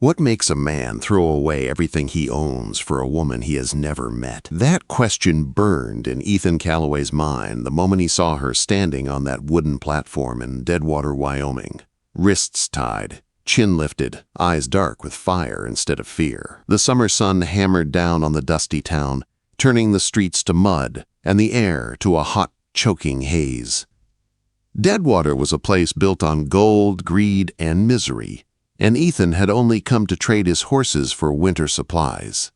What makes a man throw away everything he owns for a woman he has never met? That question burned in Ethan Callaway's mind the moment he saw her standing on that wooden platform in Deadwater, Wyoming. Wrists tied, chin lifted, eyes dark with fire instead of fear. The summer sun hammered down on the dusty town, turning the streets to mud and the air to a hot, choking haze. Deadwater was a place built on gold, greed, and misery, and Ethan had only come to trade his horses for winter supplies.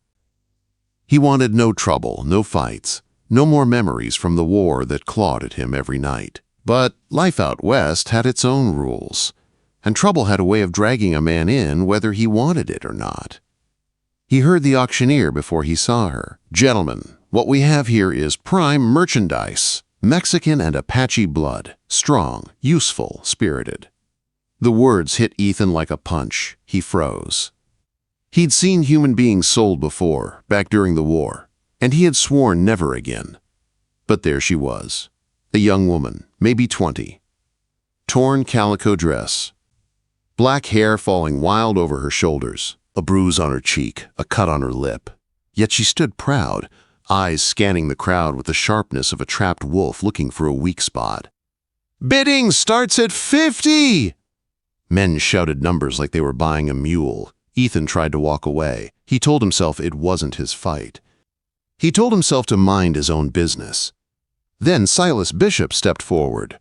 He wanted no trouble, no fights, no more memories from the war that clawed at him every night. But life out west had its own rules, and trouble had a way of dragging a man in whether he wanted it or not. He heard the auctioneer before he saw her. "Gentlemen, what we have here is prime merchandise, Mexican and Apache blood, strong, useful, spirited." The words hit Ethan like a punch. He froze. He'd seen human beings sold before, back during the war, and he had sworn never again. But there she was, a young woman, maybe 20. Torn calico dress, black hair falling wild over her shoulders, a bruise on her cheek, a cut on her lip. Yet she stood proud, eyes scanning the crowd with the sharpness of a trapped wolf looking for a weak spot. "Bidding starts at 50!" Men shouted numbers like they were buying a mule. Ethan tried to walk away. He told himself it wasn't his fight. He told himself to mind his own business. Then Silas Bishop stepped forward.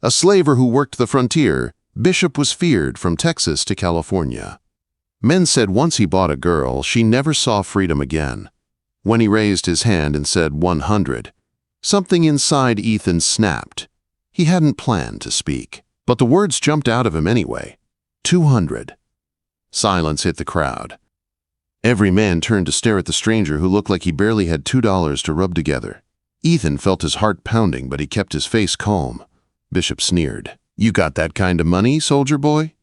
A slaver who worked the frontier, Bishop was feared from Texas to California. Men said once he bought a girl, she never saw freedom again. When he raised his hand and said 100, something inside Ethan snapped. He hadn't planned to speak, but the words jumped out of him anyway. 200. Silence hit the crowd. Every man turned to stare at the stranger who looked like he barely had $2 to rub together. Ethan felt his heart pounding, but he kept his face calm. Bishop sneered. "You got that kind of money, soldier boy?"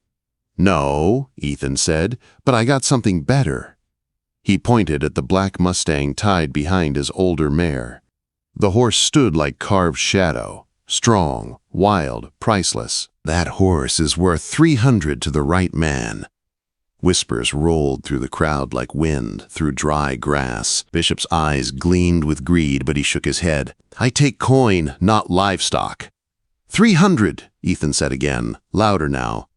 "No," Ethan said, "but I got something better." He pointed at the black Mustang tied behind his older mare. The horse stood like carved shadow, strong, wild, priceless. "That horse is worth 300 to the right man." Whispers rolled through the crowd like wind through dry grass. Bishop's eyes gleamed with greed, but he shook his head. "I take coin, not livestock." 300, Ethan said again, louder now.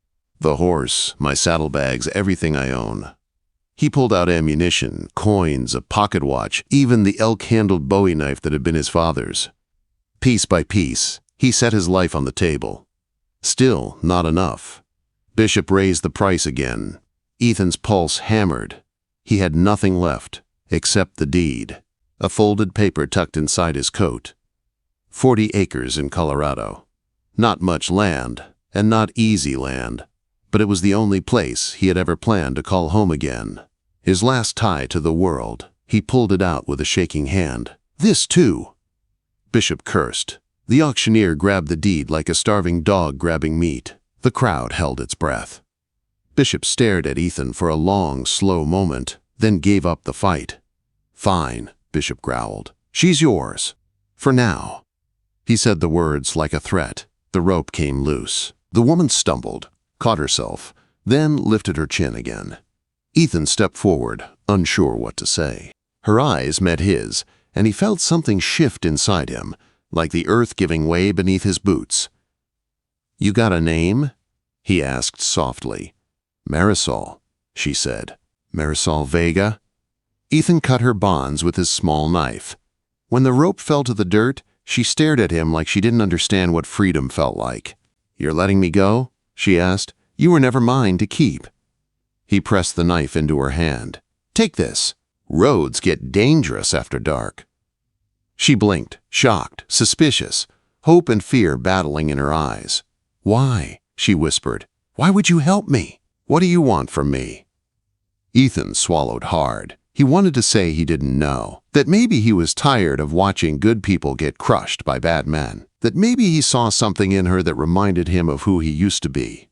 "The horse, my saddlebags, everything I own." He pulled out ammunition, coins, a pocket watch, even the elk-handled Bowie knife that had been his father's. Piece by piece, he set his life on the table. Still not enough. Bishop raised the price again. Ethan's pulse hammered. He had nothing left, except the deed, a folded paper tucked inside his coat. 40 acres in Colorado. Not much land, and not easy land, but it was the only place he had ever planned to call home again. His last tie to the world. He pulled it out with a shaking hand. "This too." Bishop cursed. The auctioneer grabbed the deed like a starving dog grabbing meat. The crowd held its breath. Bishop stared at Ethan for a long, slow moment, then gave up the fight. "Fine," Bishop growled. "She's yours. For now." He said the words like a threat. The rope came loose. The woman stumbled, caught herself, then lifted her chin again. Ethan stepped forward, unsure what to say. Her eyes met his, and he felt something shift inside him, like the earth giving way beneath his boots. "You got a name?" he asked softly. "Marisol," she said. "Marisol Vega?" Ethan cut her bonds with his small knife. When the rope fell to the dirt, she stared at him like she didn't understand what freedom felt like. "You're letting me go?" she asked. "You were never mine to keep." He pressed the knife into her hand. "Take this. Roads get dangerous after dark." She blinked, shocked, suspicious, hope and fear battling in her eyes. "Why?" she whispered. "Why would you help me? What do you want from me?" Ethan swallowed hard. He wanted to say he didn't know, that maybe he was tired of watching good people get crushed by bad men, that maybe he saw something in her that reminded him of who he used to be.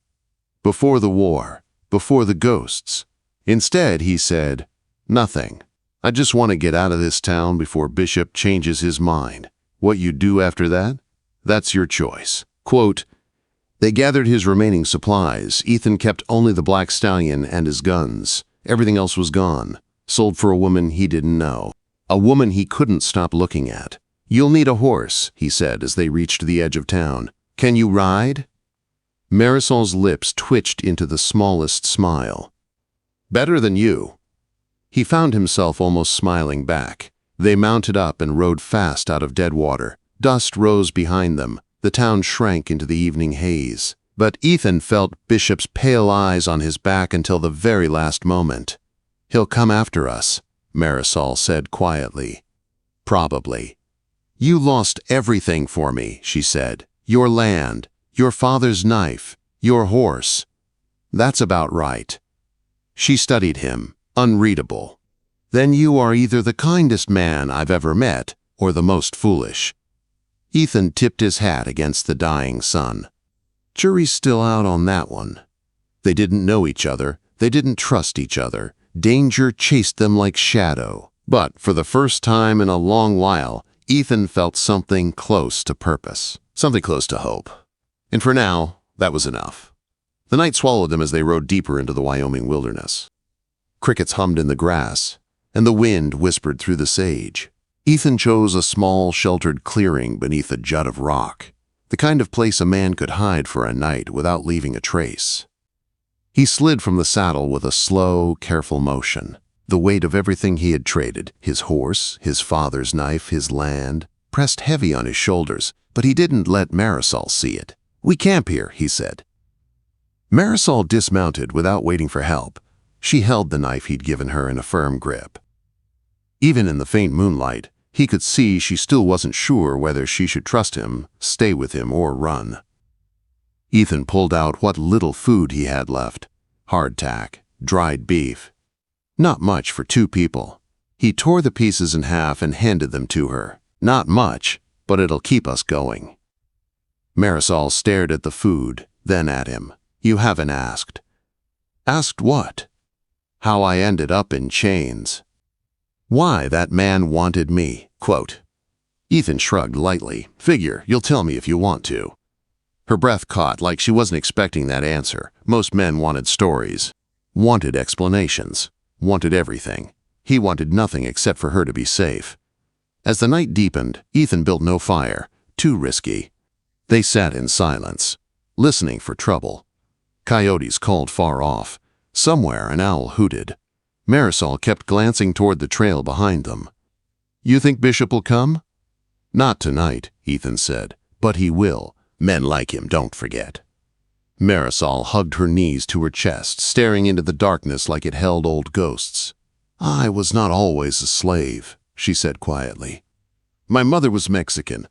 Before the war, before the ghosts. Instead, he said, "Nothing. I just want to get out of this town before Bishop changes his mind. What you do after that, that's your choice." Quote, They gathered his remaining supplies. Ethan kept only the black stallion and his guns. Everything else was gone, sold for a woman he didn't know, a woman he couldn't stop looking at. "You'll need a horse," he said as they reached the edge of town. "Can you ride?" Marisol's lips twitched into the smallest smile. "Better than you." He found himself almost smiling back. They mounted up and rode fast out of Deadwater. Dust rose behind them. The town shrank into the evening haze. But Ethan felt Bishop's pale eyes on his back until the very last moment. "He'll come after us," Marisol said quietly. "Probably." "You lost everything for me," she said. "Your land, your father's knife, your horse." "That's about right." She studied him, unreadable. "Then you are either the kindest man I've ever met or the most foolish." Ethan tipped his hat against the dying sun. Jury's still out on that one. They didn't know each other. They didn't trust each other. Danger chased them like shadow. But for the first time in a long while, Ethan felt something close to purpose, something close to hope. And for now, that was enough. The night swallowed them as they rode deeper into the Wyoming wilderness. Crickets hummed in the grass, and the wind whispered through the sage. Ethan chose a small, sheltered clearing beneath a jut of rock, the kind of place a man could hide for a night without leaving a trace. He slid from the saddle with a slow, careful motion. The weight of everything he had traded, his horse, his father's knife, his land, pressed heavy on his shoulders, but he didn't let Marisol see it. "We camp here," he said. Marisol dismounted without waiting for help. She held the knife he'd given her in a firm grip. Even in the faint moonlight, he could see she still wasn't sure whether she should trust him, stay with him, or run. Ethan pulled out what little food he had left. Hardtack, dried beef. Not much for two people. He tore the pieces in half and handed them to her. "Not much, but it'll keep us going." Marisol stared at the food, then at him. "You haven't asked." "Asked what?" "How I ended up in chains. Why that man wanted me." Quote. Ethan shrugged lightly. "Figure, you'll tell me if you want to." Her breath caught, like she wasn't expecting that answer. Most men wanted stories, wanted explanations, wanted everything. He wanted nothing except for her to be safe. As the night deepened, Ethan built no fire. Too risky. They sat in silence, listening for trouble. Coyotes called far off. Somewhere an owl hooted. Marisol kept glancing toward the trail behind them. "You think Bishop will come?" "Not tonight," Ethan said, "but he will. Men like him don't forget." Marisol hugged her knees to her chest, staring into the darkness like it held old ghosts. "I was not always a slave," she said quietly. "My mother was Mexican.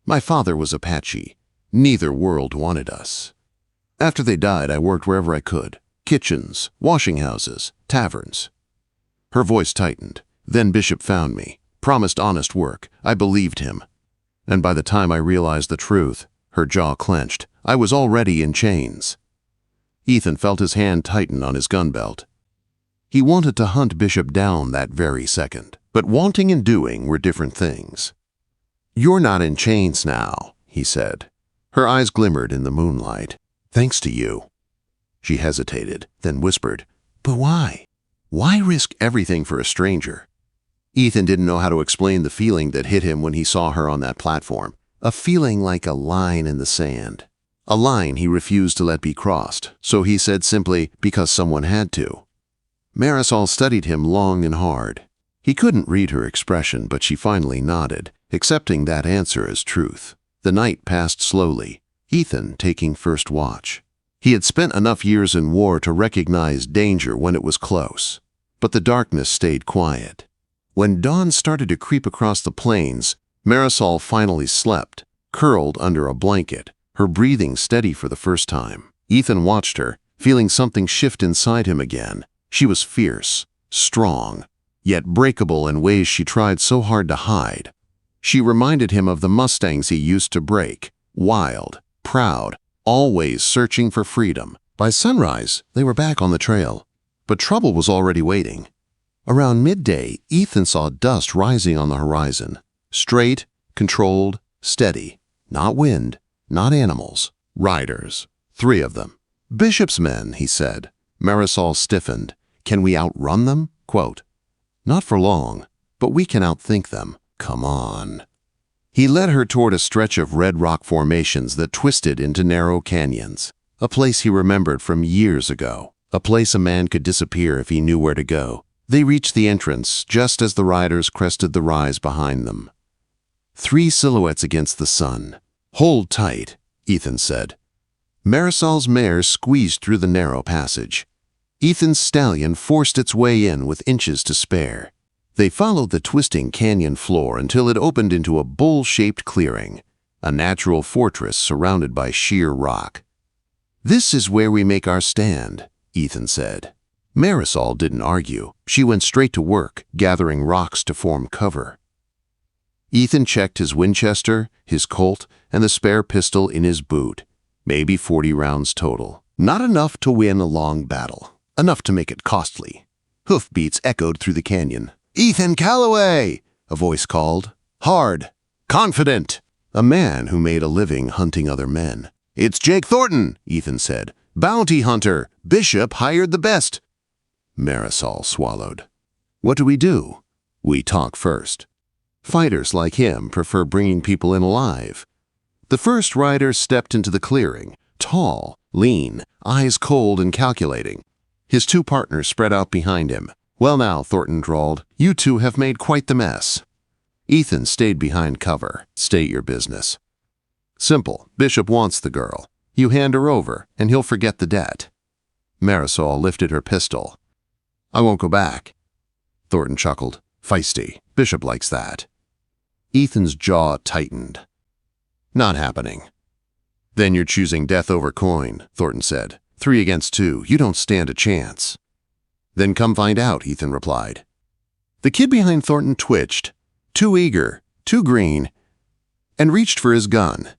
My father was Apache. Neither world wanted us. After they died, I worked wherever I could. Kitchens, washing houses, taverns." Her voice tightened. "Then Bishop found me, promised honest work. I believed him. And by the time I realized the truth," her jaw clenched, "I was already in chains." Ethan felt his hand tighten on his gun belt. He wanted to hunt Bishop down that very second, but wanting and doing were different things. "You're not in chains now," he said. Her eyes glimmered in the moonlight. "Thanks to you." She hesitated, then whispered, "But why? Why risk everything for a stranger?" Ethan didn't know how to explain the feeling that hit him when he saw her on that platform. A feeling like a line in the sand. A line he refused to let be crossed, so he said simply, "Because someone had to." Marisol studied him long and hard. He couldn't read her expression, but she finally nodded, accepting that answer as truth. The night passed slowly, Ethan taking first watch. He had spent enough years in war to recognize danger when it was close, but the darkness stayed quiet. When dawn started to creep across the plains, Marisol finally slept, curled under a blanket, her breathing steady for the first time. Ethan watched her, feeling something shift inside him again. She was fierce, strong, yet breakable in ways she tried so hard to hide. She reminded him of the Mustangs he used to break, wild, proud, always searching for freedom. By sunrise, they were back on the trail, but trouble was already waiting. Around midday, Ethan saw dust rising on the horizon. Straight, controlled, steady. Not wind, not animals. Riders. 3 of them. Bishop's men, he said. Marisol stiffened. Can we outrun them? Quote, not for long, but we can outthink them. Come on. He led her toward a stretch of red rock formations that twisted into narrow canyons. A place he remembered from years ago. A place a man could disappear if he knew where to go. They reached the entrance just as the riders crested the rise behind them. 3 silhouettes against the sun. Hold tight, Ethan said. Marisol's mare squeezed through the narrow passage. Ethan's stallion forced its way in with inches to spare. They followed the twisting canyon floor until it opened into a bowl-shaped clearing, a natural fortress surrounded by sheer rock. This is where we make our stand, Ethan said. Marisol didn't argue. She went straight to work, gathering rocks to form cover. Ethan checked his Winchester, his Colt, and the spare pistol in his boot. Maybe 40 rounds total. Not enough to win a long battle. Enough to make it costly. Hoofbeats echoed through the canyon. "Ethan Callaway!" a voice called. Hard. Confident. A man who made a living hunting other men. "It's Jake Thornton," Ethan said. "Bounty hunter. Bishop hired the best." Marisol swallowed. "What do? We talk first." Fighters like him prefer bringing people in alive. The first rider stepped into the clearing, tall, lean, eyes cold and calculating. His 2 partners spread out behind him. "Well now," Thornton drawled, "you 2 have made quite the mess." Ethan stayed behind cover. "State your business." "Simple. Bishop wants the girl. You hand her over, and he'll forget the debt." Marisol lifted her pistol. "I won't go back." Thornton chuckled. "Feisty. Bishop likes that." Ethan's jaw tightened. "Not happening." "Then you're choosing death over coin," Thornton said. 3 against 2. You don't stand a chance." "Then come find out," Ethan replied. The kid behind Thornton twitched, too eager, too green, and reached for his gun.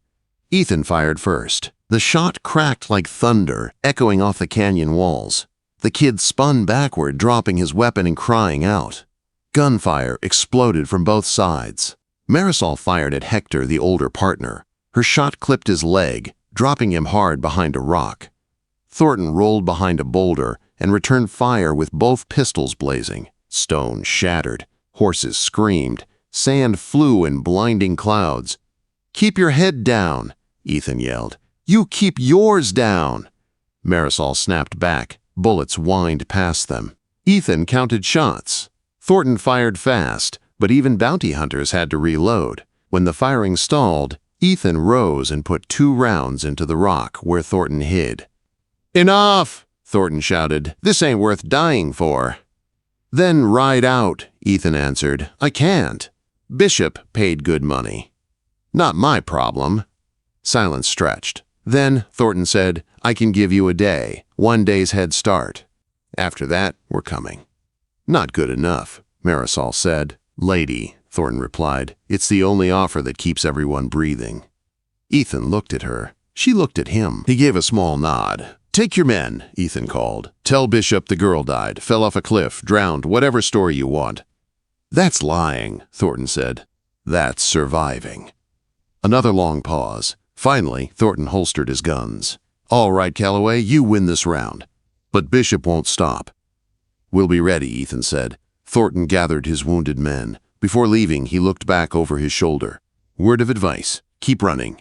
Ethan fired first. The shot cracked like thunder, echoing off the canyon walls. The kid spun backward, dropping his weapon and crying out. Gunfire exploded from both sides. Marisol fired at Hector, the older partner. Her shot clipped his leg, dropping him hard behind a rock. Thornton rolled behind a boulder and returned fire with both pistols blazing. Stone shattered. Horses screamed. Sand flew in blinding clouds. "Keep your head down," Ethan yelled. "You keep yours down." Marisol snapped back. Bullets whined past them. Ethan counted shots. Thornton fired fast, but even bounty hunters had to reload. When the firing stalled, Ethan rose and put 2 rounds into the rock where Thornton hid. "Enough!" Thornton shouted. "This ain't worth dying for." "Then ride out," Ethan answered. "I can't. Bishop paid good money." "Not my problem." Silence stretched. "Then," Thornton said, "I can give you a day, 1 day's head start. After that, we're coming." "Not good enough," Marisol said. "Lady," Thornton replied, "it's the only offer that keeps everyone breathing." Ethan looked at her. She looked at him. He gave a small nod. "Take your men," Ethan called. "Tell Bishop the girl died, fell off a cliff, drowned, whatever story you want." "That's lying," Thornton said. "That's surviving." Another long pause. Finally, Thornton holstered his guns. "All right, Callaway, you win this round. But Bishop won't stop." "We'll be ready," Ethan said. Thornton gathered his wounded men. Before leaving, he looked back over his shoulder. "Word of advice, keep running."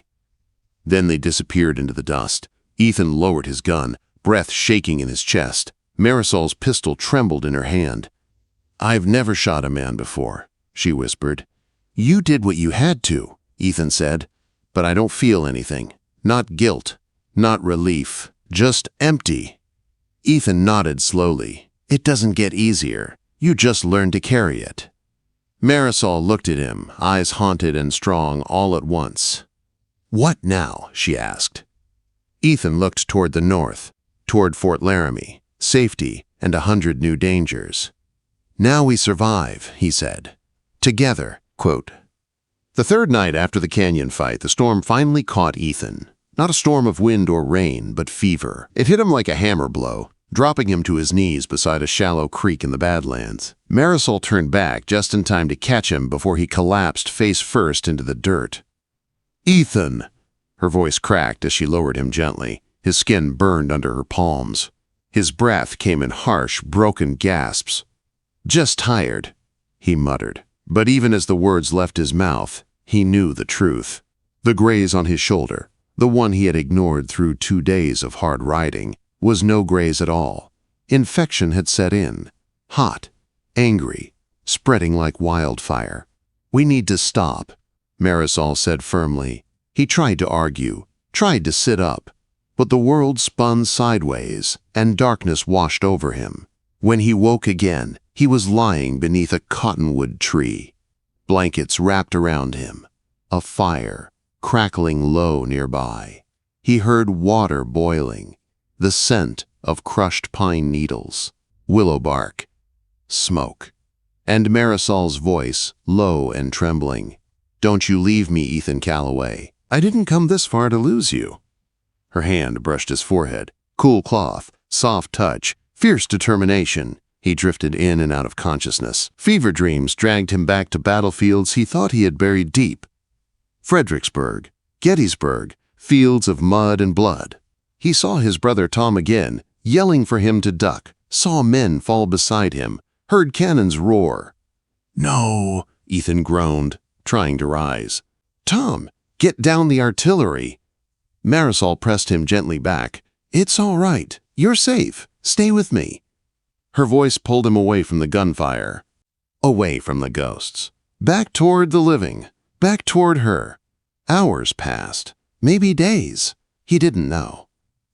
Then they disappeared into the dust. Ethan lowered his gun, breath shaking in his chest. Marisol's pistol trembled in her hand. "I've never shot a man before," she whispered. "You did what you had to," Ethan said. "But I don't feel anything. Not guilt, not relief, just empty." Ethan nodded slowly. "It doesn't get easier. You just learn to carry it." Marisol looked at him, eyes haunted and strong all at once. "What now?" she asked. Ethan looked toward the north, toward Fort Laramie, safety, and 100 new dangers. "Now we survive," he said. "Together." Quote. The 3rd night after the canyon fight, the storm finally caught Ethan. Not a storm of wind or rain, but fever. It hit him like a hammer blow, dropping him to his knees beside a shallow creek in the Badlands. Marisol turned back just in time to catch him before he collapsed face first into the dirt. "Ethan!" Her voice cracked as she lowered him gently. His skin burned under her palms. His breath came in harsh, broken gasps. "Just tired," he muttered. But even as the words left his mouth, he knew the truth. The graze on his shoulder, the one he had ignored through 2 days of hard riding, was no graze at all. Infection had set in. Hot, angry, spreading like wildfire. "We need to stop," Marisol said firmly. He tried to argue, tried to sit up, but the world spun sideways and darkness washed over him. When he woke again, he was lying beneath a cottonwood tree. Blankets wrapped around him, a fire crackling low nearby. He heard water boiling, the scent of crushed pine needles, willow bark, smoke, and Marisol's voice, low and trembling. "Don't you leave me, Ethan Callaway. I didn't come this far to lose you." Her hand brushed his forehead. Cool cloth, soft touch, fierce determination. He drifted in and out of consciousness. Fever dreams dragged him back to battlefields he thought he had buried deep. Fredericksburg, Gettysburg, fields of mud and blood. He saw his brother Tom again, yelling for him to duck, saw men fall beside him, heard cannons roar. "No," Ethan groaned, trying to rise. "Tom, get down the artillery." Marisol pressed him gently back. "It's all right. You're safe. Stay with me." Her voice pulled him away from the gunfire, away from the ghosts, back toward the living, back toward her. Hours passed, maybe days. He didn't know.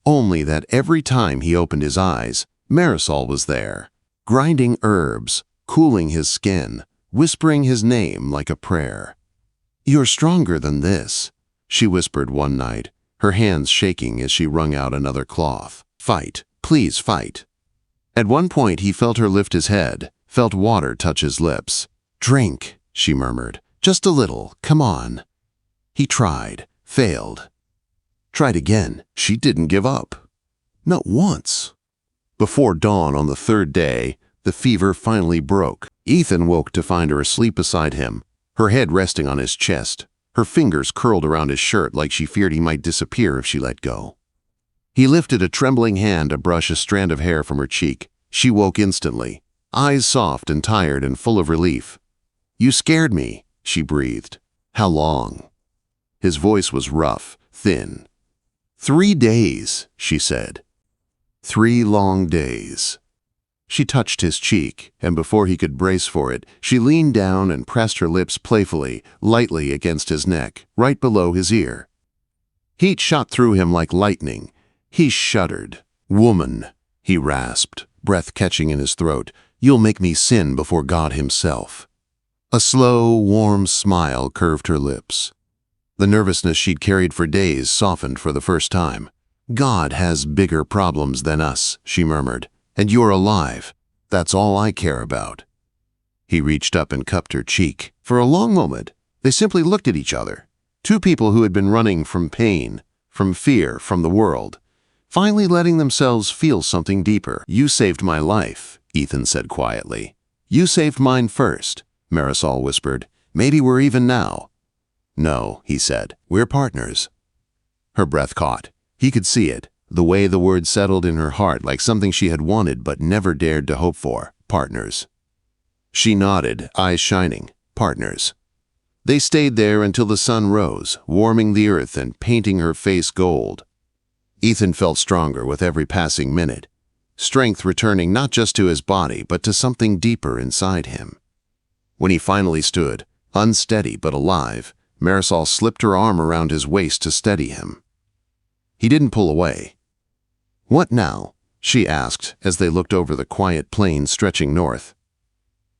Only that every time he opened his eyes, Marisol was there, grinding herbs, cooling his skin, whispering his name like a prayer. "You're stronger than this," she whispered one night, her hands shaking as she wrung out another cloth. "Fight, please fight." At one point he felt her lift his head, felt water touch his lips. "Drink," she murmured. "Just a little, come on." He tried, failed. Tried again. She didn't give up. Not once. Before dawn on the 3rd day, the fever finally broke. Ethan woke to find her asleep beside him, her head resting on his chest, her fingers curled around his shirt like she feared he might disappear if she let go. He lifted a trembling hand to brush a strand of hair from her cheek. She woke instantly, eyes soft and tired and full of relief. "You scared me," she breathed. "How long?" His voice was rough, thin. 3 days, she said. 3 long days. She touched his cheek, and before he could brace for it, she leaned down and pressed her lips playfully, lightly against his neck, right below his ear. Heat shot through him like lightning. He shuddered. "Woman," he rasped, breath catching in his throat, "you'll make me sin before God himself." A slow, warm smile curved her lips. The nervousness she'd carried for days softened for the first time. "God has bigger problems than us," she murmured, "and you're alive. That's all I care about." He reached up and cupped her cheek. For a long moment, they simply looked at each other. Two people who had been running from pain, from fear, from the world, finally letting themselves feel something deeper. "You saved my life," Ethan said quietly. "You saved mine first," Marisol whispered. "Maybe we're even now." "No," he said. "We're partners." Her breath caught. He could see it, the way the word settled in her heart like something she had wanted but never dared to hope for. Partners. She nodded, eyes shining. Partners. They stayed there until the sun rose, warming the earth and painting her face gold. Ethan felt stronger with every passing minute, strength returning not just to his body but to something deeper inside him. When he finally stood, unsteady but alive, Marisol slipped her arm around his waist to steady him. He didn't pull away. "What now?" she asked as they looked over the quiet plain stretching north.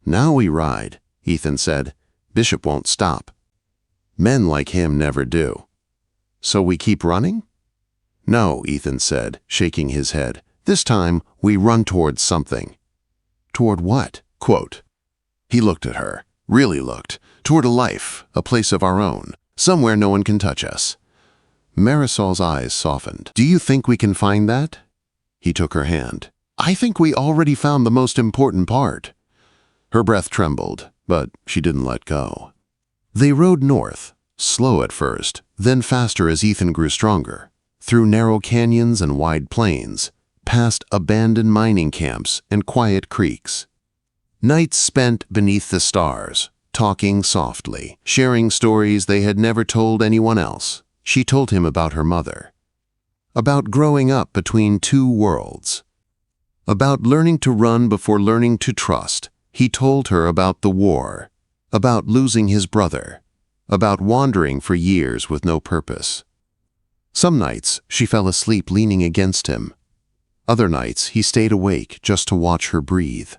"Now we ride," Ethan said. "Bishop won't stop. Men like him never do." "So we keep running?" "No," Ethan said, shaking his head. "This time we run towards something." "Toward what?" Quote. He looked at her, really looked, toward a life, a place of our own, somewhere no one can touch us. Marisol's eyes softened. "Do you think we can find that?" He took her hand. "I think we already found the most important part." Her breath trembled, but she didn't let go. They rode north, Slow at first, then faster as Ethan grew stronger, through narrow canyons and wide plains, past abandoned mining camps and quiet creeks. Nights spent beneath the stars, talking softly, sharing stories they had never told anyone else. She told him about her mother, about growing up between two worlds, about learning to run before learning to trust. He told her about the war, about losing his brother, about wandering for years with no purpose. Some nights she fell asleep leaning against him. Other nights he stayed awake just to watch her breathe.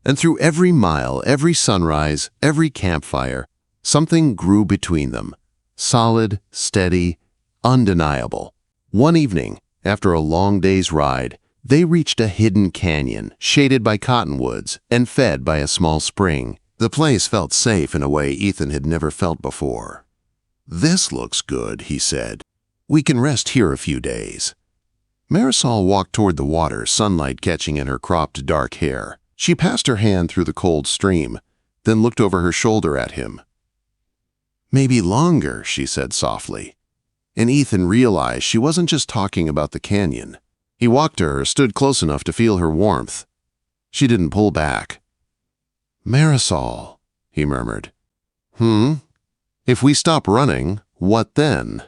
And through every mile, every sunrise, every campfire, something grew between them, solid, steady, undeniable. One evening, after a long day's ride, they reached a hidden canyon, shaded by cottonwoods and fed by a small spring. The place felt safe in a way Ethan had never felt before. "This looks good," he said. "We can rest here a few days." Marisol walked toward the water, sunlight catching in her cropped dark hair. She passed her hand through the cold stream, then looked over her shoulder at him. "Maybe longer," she said softly. And Ethan realized she wasn't just talking about the canyon. He walked to her, stood close enough to feel her warmth. She didn't pull back. "Marisol," he murmured. If we stop running, what then?"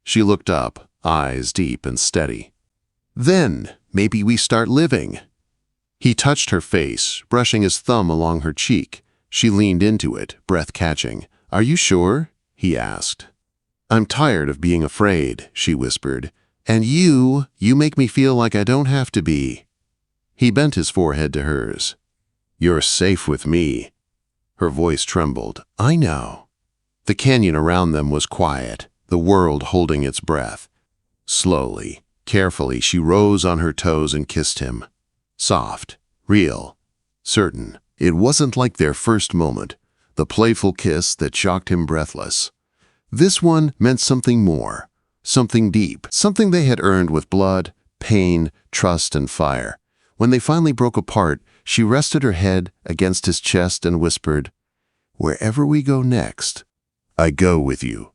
She looked up, eyes deep and steady. "Then, maybe we start living." He touched her face, brushing his thumb along her cheek. She leaned into it, breath catching. "Are you sure?" he asked. "I'm tired of being afraid," she whispered. "And you make me feel like I don't have to be." He bent his forehead to hers. "You're safe with me." Her voice trembled. "I know." The canyon around them was quiet, the world holding its breath. Slowly, carefully, she rose on her toes and kissed him. Soft, real, certain. It wasn't like their first moment, the playful kiss that shocked him breathless. This one meant something more, something deep, something they had earned with blood, pain, trust, and fire. When they finally broke apart, she rested her head against his chest and whispered, "Wherever we go next, I go with you."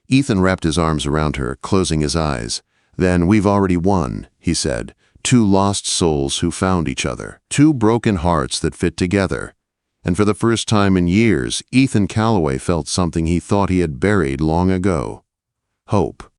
Ethan wrapped his arms around her, closing his eyes. "Then we've already won," he said. "Two lost souls who found each other. Two broken hearts that fit together." And for the first time in years, Ethan Callaway felt something he thought he had buried long ago. Hope.